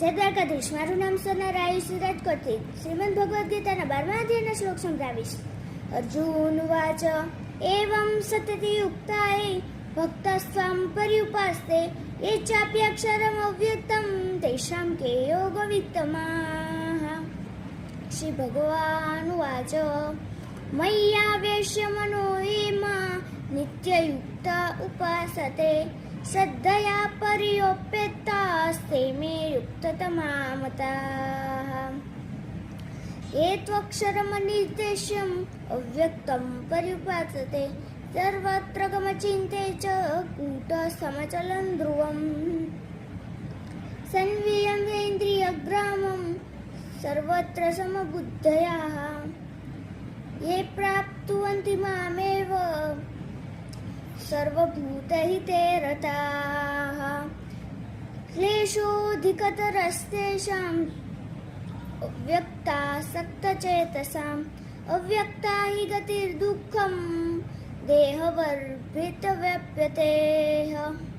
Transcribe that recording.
જય દ્વારકાધીશ. મારું નામ સોના રાયુષ રાજકોટથી શ્રીમદ ભગવદ્ ગીતાના 12મા અધ્યાયનો શ્લોક સંભળાવીશ. અર્જુન વાચ એવં સતતિ યુક્તાય ભક્તસ્ત્વાં પર્યુપાસ્તે એ ચાપ્યાક્ષરમ અવ્યક્તમ તેષાં કે યોગ વિત્તમાઃ. શ્રી ભગવાન વાચ મય્યાવેશ્ય મનો એમાં નિત્યયુક્ત ઉપાસતે શ્રદ્ધયા પર્યોપ્યતાસ્તે મે યુક્તતમા મતાઃ. એ ત્વક્ષરમનિર્દેશ્યમ અવ્યક્તમ પર્યુપાસતે સર્વત્ર ગમચિંતે ચ કૂટસ્થમચલં ધ્રુવમ. સંવિયમેન્દ્રિયગ્રામં સર્વત્ર સમબુદ્ધયાઃ ये प्राप्नुवन्ति मामेव सर्वभूतहिते रताः. क्लेशोऽधिकतरस्तेषाम् अव्यक्तासक्तचेतसाम् अव्यक्ता हि गतिर्दुःखम् देहवर्भितव्यप्यतेः.